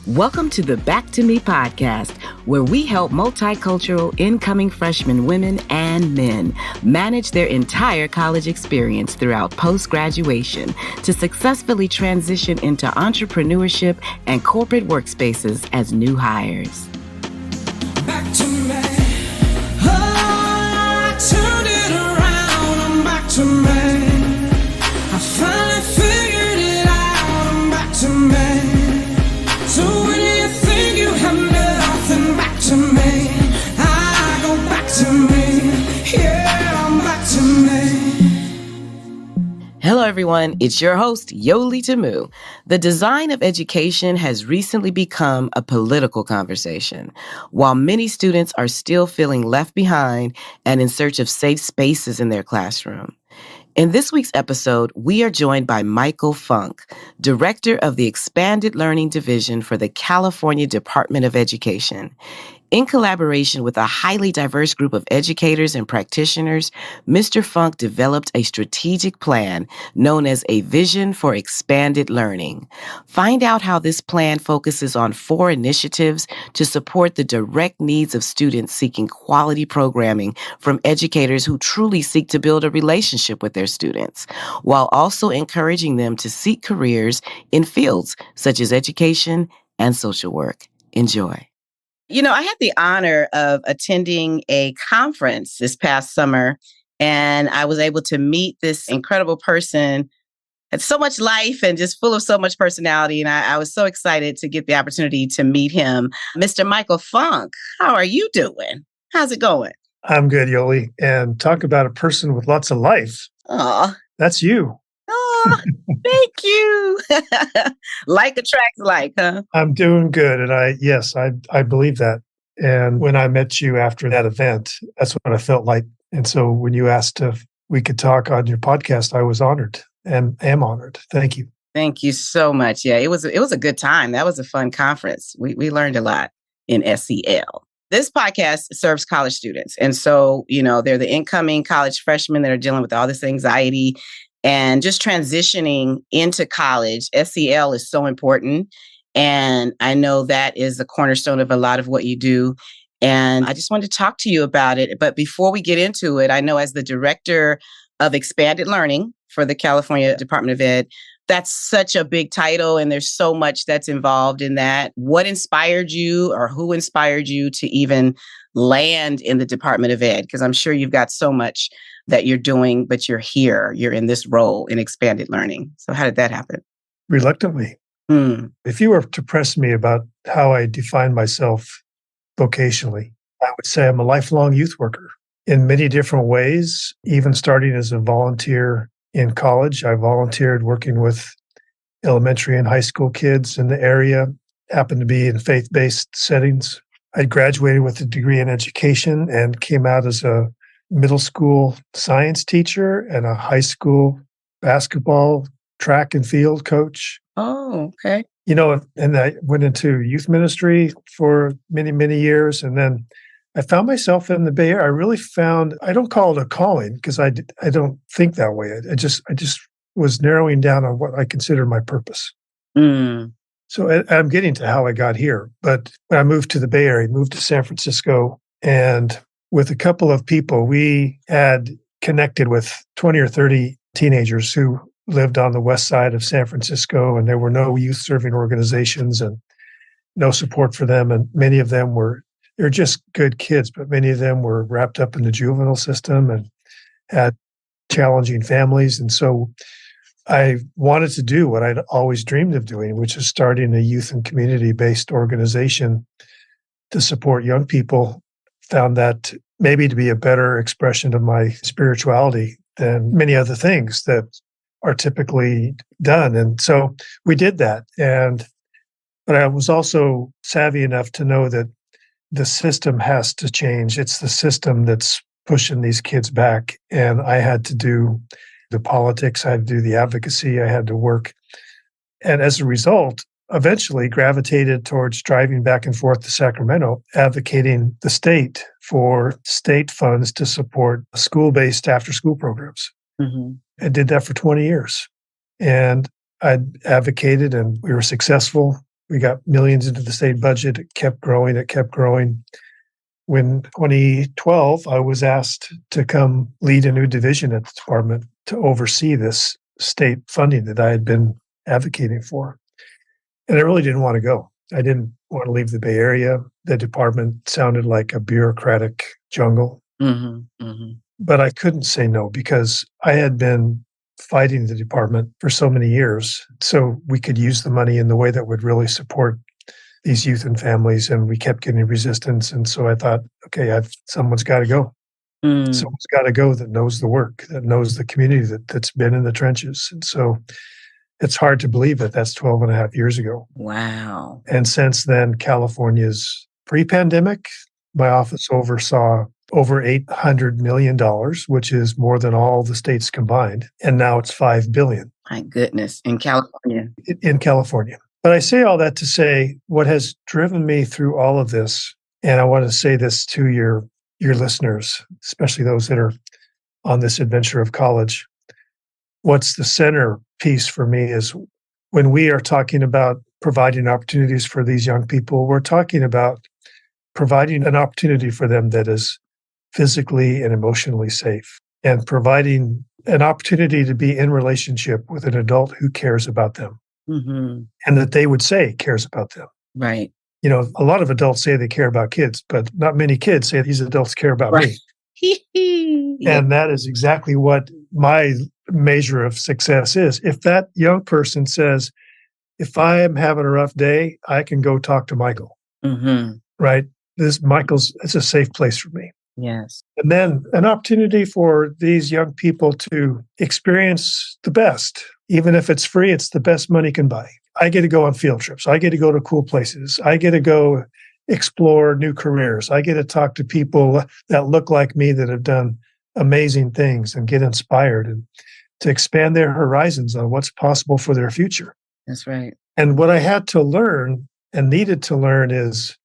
Welcome to the Back to Me podcast, where we help multicultural incoming freshman women and men manage their entire college experience throughout post-graduation to successfully transition into entrepreneurship and corporate workspaces as new hires. Back to me. Oh, I turned it around. I'm back to me. I finally figured it out. I'm back to me. So when you think you have nothing, back to me. I go back to me. Yeah, I'm back to me. Hello, everyone. It's your host, Yoli Tamu. The design of education has recently become a political conversation. While many students are still feeling left behind and in search of safe spaces in their classroom. In this week's episode, we are joined by Michael Funk, Director of the Expanded Learning Division for the California Department of Education. In collaboration with a highly diverse group of educators and practitioners, Mr. Funk developed a strategic plan known as a Vision for Expanded Learning. Find out how this plan focuses on 4 initiatives to support the direct needs of students seeking quality programming from educators who truly seek to build a relationship with their students, while also encouraging them to seek careers in fields such as education and social work. Enjoy. You know, I had the honor of attending a conference this past summer, and I was able to meet this incredible person. Had so much life and just full of so much personality. And I was so excited to get the opportunity to meet him. Mr. Michael Funk, how are you doing? How's it going? I'm good, Yoli. And talk about a person with lots of life. Oh, That's you. oh, thank you. Like attracts like, huh? I'm doing good. And I believe that. And when I met you after that event, that's what I felt like. And so when you asked if we could talk on your podcast, I was honored and am honored. Thank you. Thank you so much. Yeah, it was a good time. That was a fun conference. We learned a lot in SEL. This podcast serves college students. And so, you know, they're the incoming college freshmen that are dealing with all this anxiety and just transitioning into college. SEL is so important. And I know that is the cornerstone of a lot of what you do. And I just wanted to talk to you about it. But before we get into it, I know as the Director of Expanded Learning for the California Department of Ed, that's such a big title and there's so much that's involved in that. What inspired you or who inspired you to even land in the Department of Ed? Because I'm sure you've got so much that you're doing, but you're here, you're in this role in expanded learning. So how did that happen? Reluctantly. If you were to press me about how I define myself vocationally, I would say I'm a lifelong youth worker in many different ways, even starting as a volunteer in college. I volunteered working with elementary and high school kids in the area, happened to be in faith-based settings. I graduated with a degree in education and came out as a middle school science teacher and a high school basketball, track and field coach. Oh, okay. You know, and I went into youth ministry for many, many years. And then I found myself in the Bay Area. I really found, I don't call it a calling because I don't think that way. I just was narrowing down on what I consider my purpose. So I'm getting to how I got here. But when I moved to the Bay Area, moved to San Francisco, and with a couple of people, we had connected with 20 or 30 teenagers who lived on the west side of San Francisco, and there were no youth serving organizations and no support for them. And many of them they're just good kids, but many of them were wrapped up in the juvenile system and had challenging families. And so I wanted to do what I'd always dreamed of doing, which is starting a youth and community-based organization to support young people. Found that maybe to be a better expression of my spirituality than many other things that are typically done. And so we did that. But I was also savvy enough to know that the system has to change. It's the system that's pushing these kids back. And I had to do the politics, I had to do the advocacy, I had to work. And as a result, eventually gravitated towards driving back and forth to Sacramento, advocating the state for state funds to support school-based after-school programs. I did that for 20 years. And I advocated and we were successful. We got millions into the state budget. It kept growing. It kept growing. When 2012, I was asked to come lead a new division at the department to oversee this state funding that I had been advocating for. And I really didn't want to go. I didn't want to leave the Bay Area. The department sounded like a bureaucratic jungle. But I couldn't say no because I had been fighting the department for so many years. So we could use the money in the way that would really support these youth and families. And we kept getting resistance. And so I thought, okay, someone's got to go. Someone's got to go that knows the work, that knows the community, that's been in the trenches. And so it's hard to believe that that's 12 and a half years ago. Wow. And since then, California's pre-pandemic, my office oversaw over $800 million, which is more than all the states combined. And now it's $5 billion. My goodness. In California. In California. But I say all that to say what has driven me through all of this, and I want to say this to your listeners, especially those that are on this adventure of college. What's the centerpiece for me is when we are talking about providing opportunities for these young people, we're talking about providing an opportunity for them that is physically and emotionally safe, and providing an opportunity to be in relationship with an adult who cares about them and that they would say cares about them. Right. You know, a lot of adults say they care about kids, but not many kids say these adults care about me. And that is exactly what my measure of success is. If that young person says, if I am having a rough day, I can go talk to Michael, right? It's a safe place for me. Yes. And then an opportunity for these young people to experience the best. Even if it's free, it's the best money can buy. I get to go on field trips. I get to go to cool places. I get to go explore new careers. I get to talk to people that look like me that have done amazing things and get inspired and to expand their horizons on what's possible for their future. That's right. And what I had to learn and needed to learn is,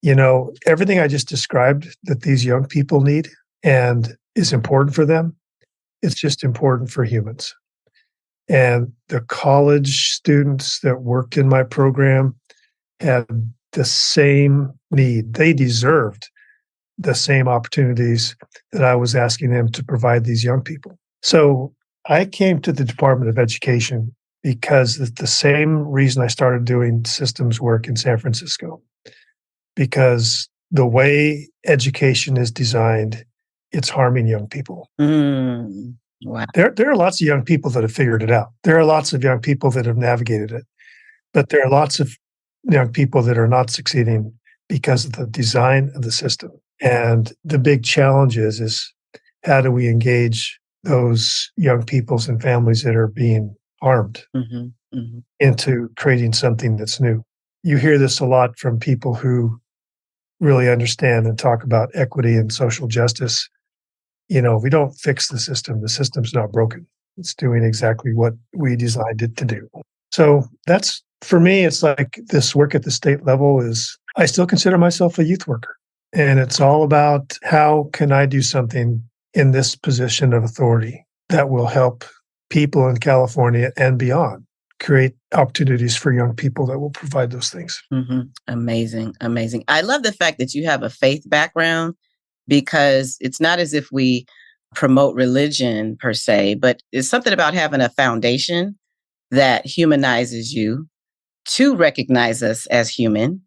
you know, everything I just described that these young people need and is important for them, it's just important for humans. And the college students that worked in my program had the same need. They deserved the same opportunities that I was asking them to provide these young people. So I came to the Department of Education because the same reason I started doing systems work in San Francisco. Because the way education is designed, it's harming young people. Wow. There are lots of young people that have figured it out. There are lots of young people that have navigated it. But there are lots of young people that are not succeeding because of the design of the system. And the big challenge is how do we engage those young peoples and families that are being harmed into creating something that's new? You hear this a lot from people who really understand and talk about equity and social justice. You know, we don't fix the system. The system's not broken. It's doing exactly what we designed it to do. So that's, for me, it's like this work at the state level is, I still consider myself a youth worker. And it's all about how can I do something in this position of authority that will help people in California and beyond create opportunities for young people that will provide those things. Amazing. Amazing. I love the fact that you have a faith background, because it's not as if we promote religion per se, but it's something about having a foundation that humanizes you to recognize us as human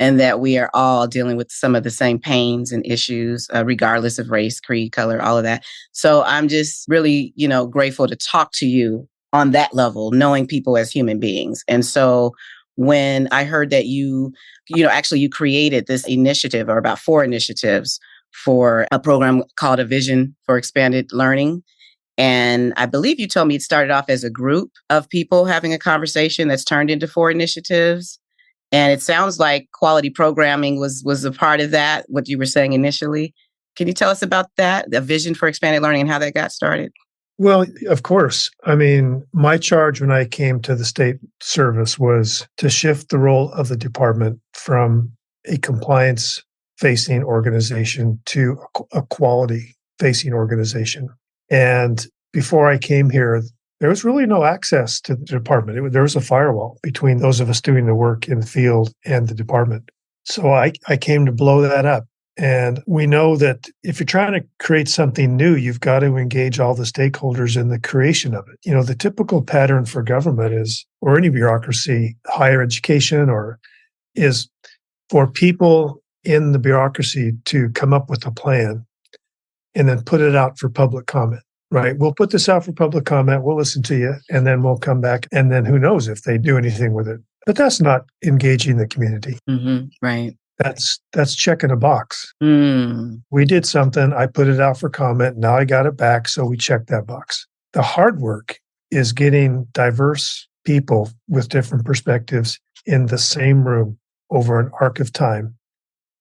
and that we are all dealing with some of the same pains and issues, regardless of race, creed, color, all of that. So I'm just really, grateful to talk to you on that level, knowing people as human beings. And so when I heard that you created this initiative, or about 4 initiatives for a program called A Vision for Expanded Learning. And I believe you told me it started off as a group of people having a conversation that's turned into 4 initiatives. And it sounds like quality programming was a part of that, what you were saying initially. Can you tell us about that, the Vision for Expanded Learning, and how that got started? Well, of course. I mean, my charge when I came to the state service was to shift the role of the department from a compliance-facing organization to a quality-facing organization. And before I came here, there was really no access to the department. There was a firewall between those of us doing the work in the field and the department. So I came to blow that up. And we know that if you're trying to create something new, you've got to engage all the stakeholders in the creation of it. You know, the typical pattern for government is, or any bureaucracy, higher education, or is for people in the bureaucracy to come up with a plan and then put it out for public comment, right? We'll put this out for public comment, we'll listen to you, and then we'll come back. And then who knows if they do anything with it. But that's not engaging the community. Right. That's checking a box. Mm. We did something, I put it out for comment, now I got it back, so we checked that box. The hard work is getting diverse people with different perspectives in the same room over an arc of time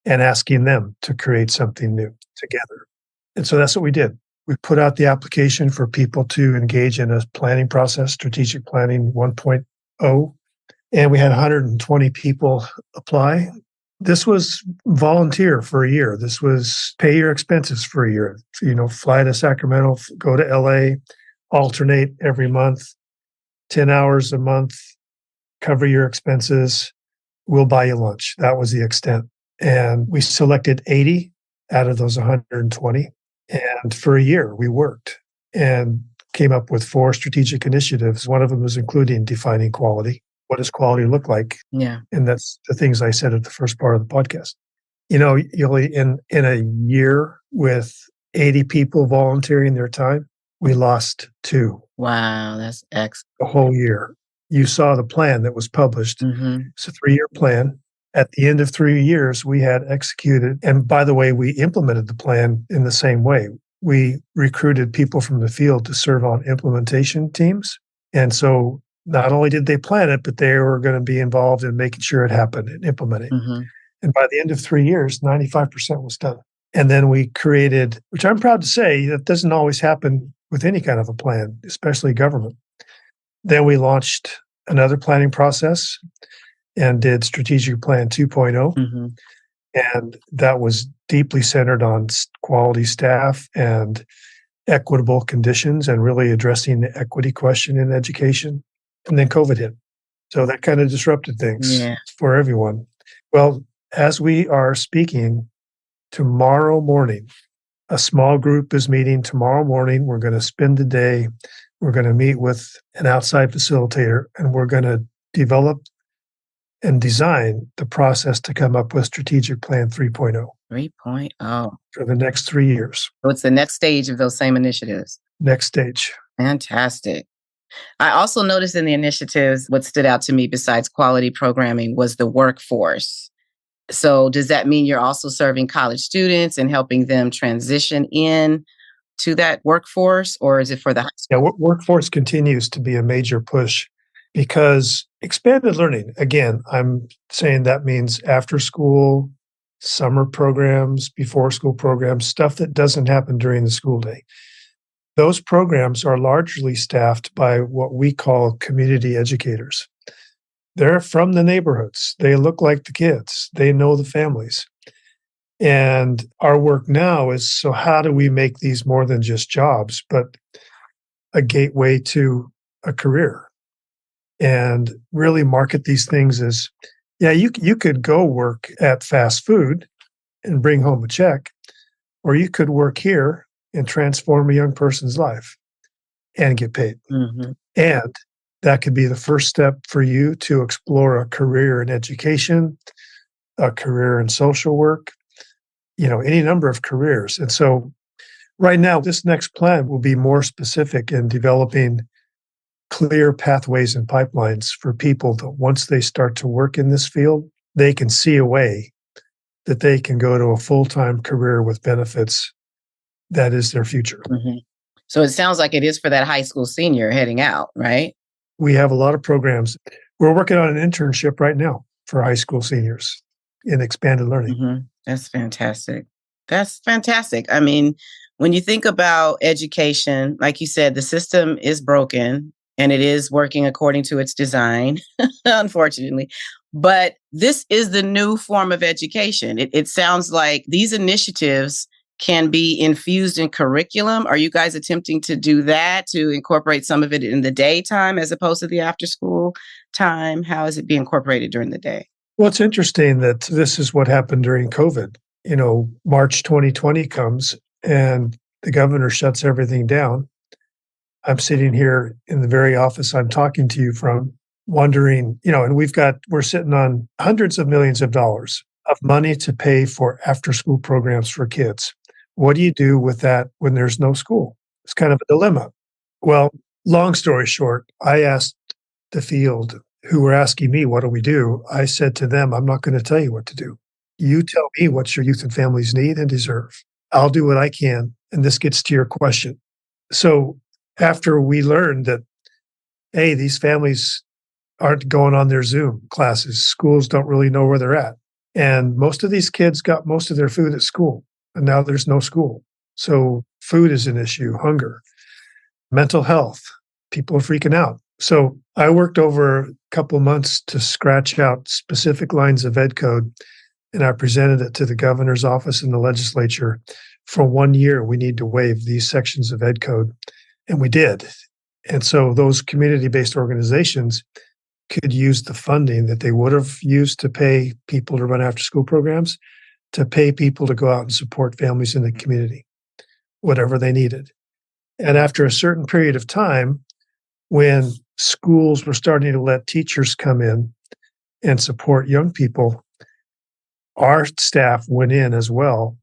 and asking them to create something new together. And so that's what we did. We put out the application for people to engage in a planning process, strategic planning 1.0, and we had 120 people apply. This was volunteer for a year. This was pay your expenses for a year. You know, fly to Sacramento, go to LA, alternate every month, 10 hours a month, cover your expenses. We'll buy you lunch. That was the extent. And we selected 80 out of those 120. And for a year, we worked and came up with 4 strategic initiatives. One of them was including defining quality. What does quality look like? Yeah. And that's the things I said at the first part of the podcast. You know, in a year with 80 people volunteering their time, we lost 2. Wow, that's excellent. The whole year. You saw the plan that was published. It's a 3-year plan. At the end of 3 years, we had executed. And by the way, we implemented the plan in the same way. We recruited people from the field to serve on implementation teams. And so not only did they plan it, but they were going to be involved in making sure it happened and implementing. And by the end of 3 years, 95% was done. And then we created, which I'm proud to say, that doesn't always happen with any kind of a plan, especially government. Then we launched another planning process and did Strategic Plan 2.0. And that was deeply centered on quality staff and equitable conditions and really addressing the equity question in education. And then COVID hit. So that kind of disrupted things for everyone. Well, as we are speaking, tomorrow morning, a small group is meeting tomorrow morning. We're going to spend the day. We're going to meet with an outside facilitator, and we're going to develop and design the process to come up with Strategic Plan 3.0. 3.0. For the next 3 years. So it's the next stage of those same initiatives. Next stage. Fantastic. I also noticed in the initiatives, what stood out to me besides quality programming was the workforce. So does that mean you're also serving college students and helping them transition in to that workforce, or is it for the high school? Yeah, workforce continues to be a major push because expanded learning, again, I'm saying that means after school, summer programs, before school programs, stuff that doesn't happen during the school day. Those programs are largely staffed by what we call community educators. They're from the neighborhoods. They look like the kids. They know the families. And our work now is, so how do we make these more than just jobs, but a gateway to a career? And really market these things as, yeah, you could go work at fast food and bring home a check, or you could work here and transform a young person's life and get paid. And that could be the first step for you to explore a career in education, a career in social work, you know, any number of careers. And so right now, this next plan will be more specific in developing clear pathways and pipelines for people that once they start to work in this field, they can see a way that they can go to a full-time career with benefits that is their future. So it sounds like it is for that high school senior heading out, right? We have a lot of programs. We're working on an internship right now for high school seniors in expanded learning. That's fantastic. That's fantastic. I mean, when you think about education, like you said, the system is broken and it is working according to its design, unfortunately. But this is the new form of education. It sounds like these initiatives can be infused in curriculum? Are you guys attempting to do that, to incorporate some of it in the daytime as opposed to the after school time? How is it being incorporated during the day? Well, it's interesting that this is what happened during COVID. March 2020 comes and the governor shuts everything down. I'm sitting here in the very office I'm talking to you from, wondering, and we're sitting on hundreds of millions of dollars of money to pay for after school programs for kids. What do you do with that when there's no school? It's kind of a dilemma. Well, long story short, I asked the field who were asking me, what do we do? I said to them, I'm not going to tell you what to do. You tell me what your youth and families need and deserve. I'll do what I can. And this gets to your question. So after we learned that, hey, these families aren't going on their Zoom classes, schools don't really know where they're at. And most of these kids got most of their food at school, and now there's no school. So food is an issue, hunger, mental health, people are freaking out. So I worked over a couple of months to scratch out specific lines of ed code, and I presented it to the governor's office and the legislature. For 1 year, we need to waive these sections of ed code, and we did. And so those community-based organizations could use the funding that they would have used to pay people to run after-school programs to pay people to go out and support families in the community, whatever they needed. And after a certain period of time, when schools were starting to let teachers come in and support young people, our staff went in as well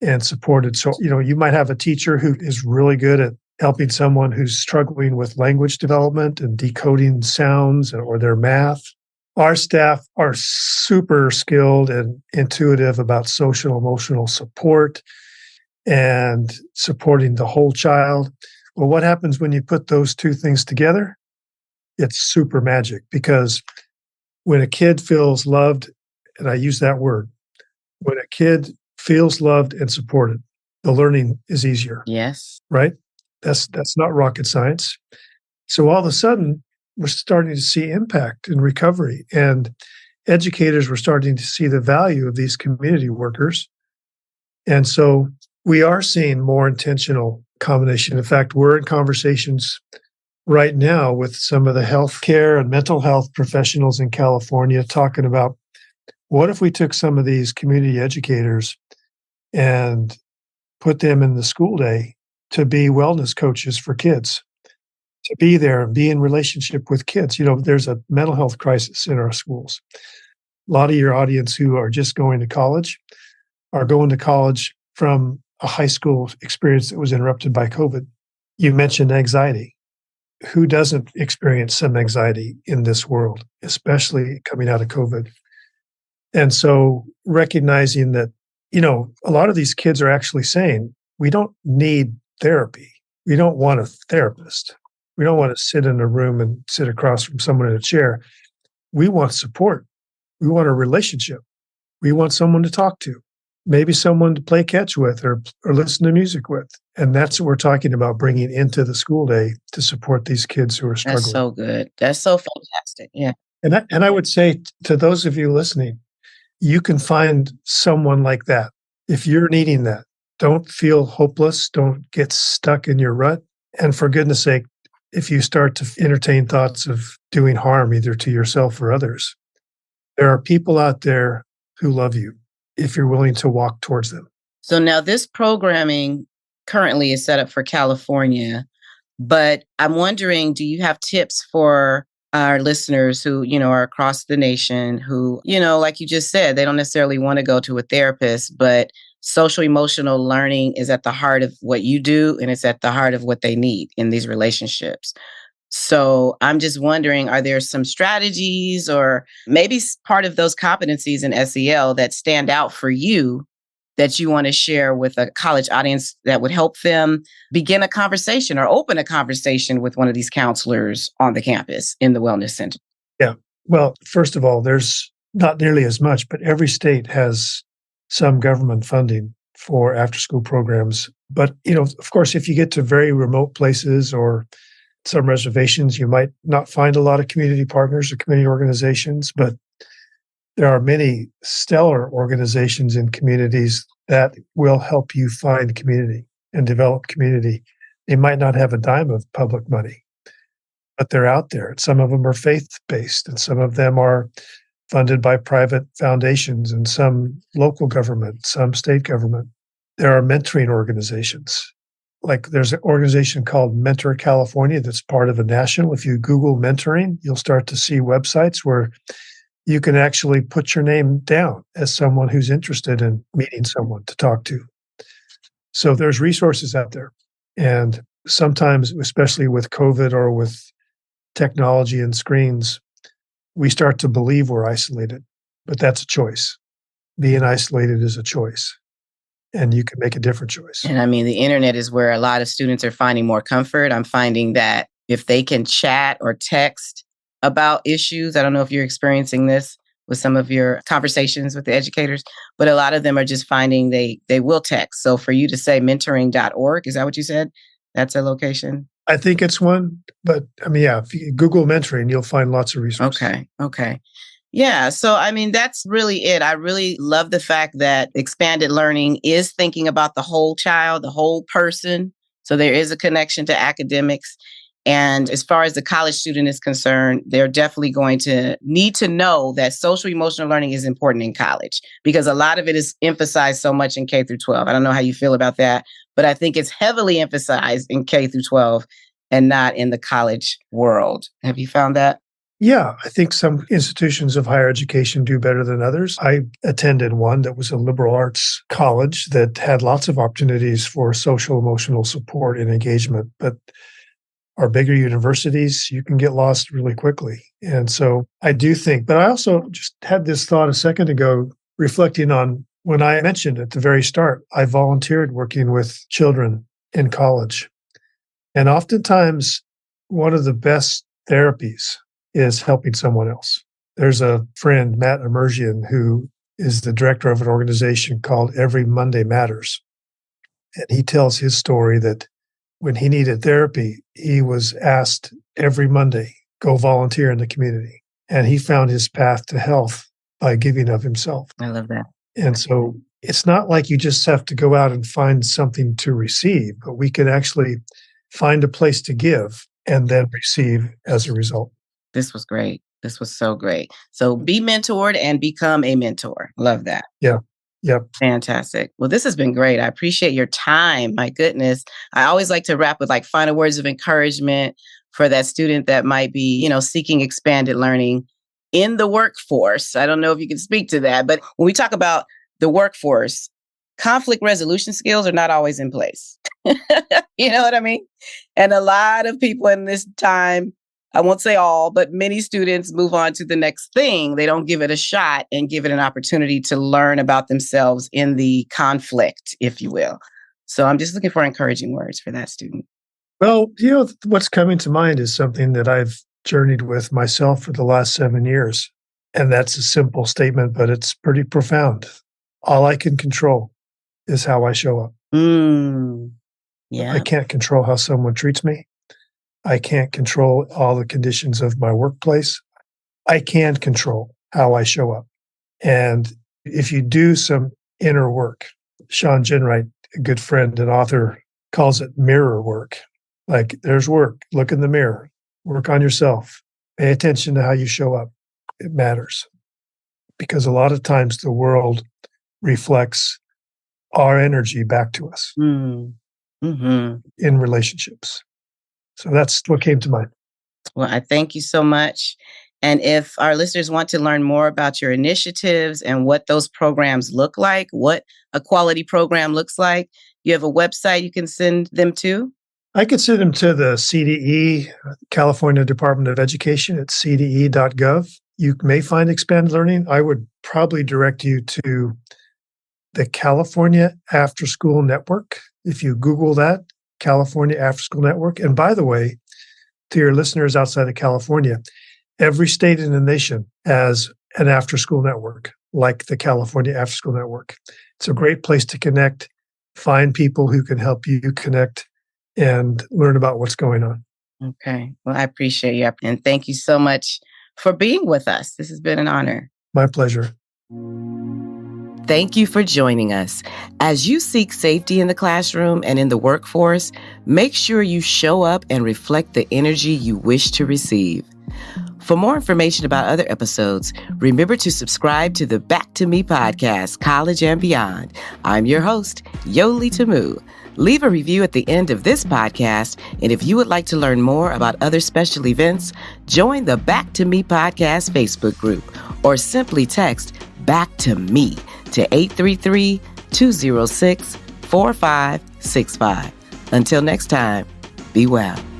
and supported. So, you might have a teacher who is really good at helping someone who's struggling with language development and decoding sounds or their math. Our staff are super skilled and intuitive about social emotional support and supporting the whole child. Well, what happens when you put those two things together? It's super magic, because when a kid feels loved, and I use that word, when a kid feels loved and supported, the learning is easier. Yes. Right? That's not rocket science. So all of a sudden, we're starting to see impact and recovery, and educators were starting to see the value of these community workers. And so we are seeing more intentional combination. In fact, we're in conversations right now with some of the healthcare and mental health professionals in California, talking about, what if we took some of these community educators and put them in the school day to be wellness coaches for kids, to be there and be in relationship with kids. There's a mental health crisis in our schools. A lot of your audience who are just going to college are going to college from a high school experience that was interrupted by COVID. You mentioned anxiety. Who doesn't experience some anxiety in this world, especially coming out of COVID? And so recognizing that, a lot of these kids are actually saying, we don't need therapy. We don't want a therapist. We don't want to sit in a room and sit across from someone in a chair. We want support. We want a relationship. We want someone to talk to, maybe someone to play catch with or listen to music with. And that's what we're talking about, bringing into the school day to support these kids who are struggling. That's so good. That's so fantastic. Yeah. And I would say to those of you listening, you can find someone like that. If you're needing that, don't feel hopeless. Don't get stuck in your rut. And for goodness sake, if you start to entertain thoughts of doing harm either to yourself or others, there are people out there who love you if you're willing to walk towards them. So now this programming currently is set up for California, but I'm wondering, do you have tips for our listeners who, are across the nation who, like you just said, they don't necessarily want to go to a therapist, but social emotional learning is at the heart of what you do, and it's at the heart of what they need in these relationships. So I'm just wondering, are there some strategies or maybe part of those competencies in SEL that stand out for you that you want to share with a college audience that would help them begin a conversation or open a conversation with one of these counselors on the campus in the Wellness Center? Yeah. Well, first of all, there's not nearly as much, but every state has some government funding for after-school programs. But, of course, if you get to very remote places or some reservations, you might not find a lot of community partners or community organizations, but there are many stellar organizations in communities that will help you find community and develop community. They might not have a dime of public money, but they're out there. Some of them are faith-based, and some of them are funded by private foundations, and some local government, some state government. There are mentoring organizations. Like there's an organization called Mentor California that's part of a national. If you Google mentoring, you'll start to see websites where you can actually put your name down as someone who's interested in meeting someone to talk to. So there's resources out there. And sometimes, especially with COVID or with technology and screens, we start to believe we're isolated, but that's a choice. Being isolated is a choice, and you can make a different choice. And I mean, the internet is where a lot of students are finding more comfort. I'm finding that if they can chat or text about issues, I don't know if you're experiencing this with some of your conversations with the educators, but a lot of them are just finding they will text. So for you to say mentoring.org, is that what you said? That's a location? I think it's one, but I mean, yeah, if you Google mentoring, you'll find lots of resources. Okay. Yeah. So, I mean, that's really it. I really love the fact that expanded learning is thinking about the whole child, the whole person. So there is a connection to academics. And as far as the college student is concerned, they're definitely going to need to know that social emotional learning is important in college because a lot of it is emphasized so much in K through 12. I don't know how you feel about that, but I think it's heavily emphasized in K through 12 and not in the college world. Have you found that? Yeah, I think some institutions of higher education do better than others. I attended one that was a liberal arts college that had lots of opportunities for social emotional support and engagement, but our bigger universities, you can get lost really quickly. And so I do think, but I also just had this thought a second ago, reflecting on when I mentioned at the very start, I volunteered working with children in college. And oftentimes, one of the best therapies is helping someone else. There's a friend, Matt Emergian, who is the director of an organization called Every Monday Matters. And he tells his story that when he needed therapy, he was asked every Monday, go volunteer in the community. And he found his path to health by giving of himself. I love that. And so it's not like you just have to go out and find something to receive, but we can actually find a place to give and then receive as a result. This was great. This was so great. So be mentored and become a mentor. Love that. Yeah. Yep. Fantastic. Well, this has been great. I appreciate your time. My goodness. I always like to wrap with like final words of encouragement for that student that might be, seeking expanded learning in the workforce. I don't know if you can speak to that, but when we talk about the workforce, conflict resolution skills are not always in place. You know what I mean? And a lot of people in this time, I won't say all, but many students move on to the next thing. They don't give it a shot and give it an opportunity to learn about themselves in the conflict, if you will. So I'm just looking for encouraging words for that student. Well, what's coming to mind is something that I've journeyed with myself for the last 7 years. And that's a simple statement, but it's pretty profound. All I can control is how I show up. Yeah. I can't control how someone treats me. I can't control all the conditions of my workplace. I can control how I show up. And if you do some inner work, Sean Ginwright, a good friend and author, calls it mirror work. Like there's work, look in the mirror, work on yourself, pay attention to how you show up. It matters because a lot of times the world reflects our energy back to us in relationships. So that's what came to mind. Well, I thank you so much. And if our listeners want to learn more about your initiatives and what those programs look like, what a quality program looks like, you have a website you can send them to? I could send them to the CDE, California Department of Education at CDE.gov. You may find expanded learning. I would probably direct you to the California After School Network. If you Google that, California After School Network. And by the way, to your listeners outside of California, every state in the nation has an after school network like the California After School Network. It's a great place to connect, find people who can help you connect and learn about what's going on. Okay. Well, I appreciate you. And thank you so much for being with us. This has been an honor. My pleasure. Thank you for joining us. As you seek safety in the classroom and in the workforce, make sure you show up and reflect the energy you wish to receive. For more information about other episodes, remember to subscribe to the Back to Me podcast, College and Beyond. I'm your host, Yoli Tamu. Leave a review at the end of this podcast, and if you would like to learn more about other special events, join the Back to Me podcast Facebook group, or simply text Back to Me to 833-206-4565. Until next time, be well.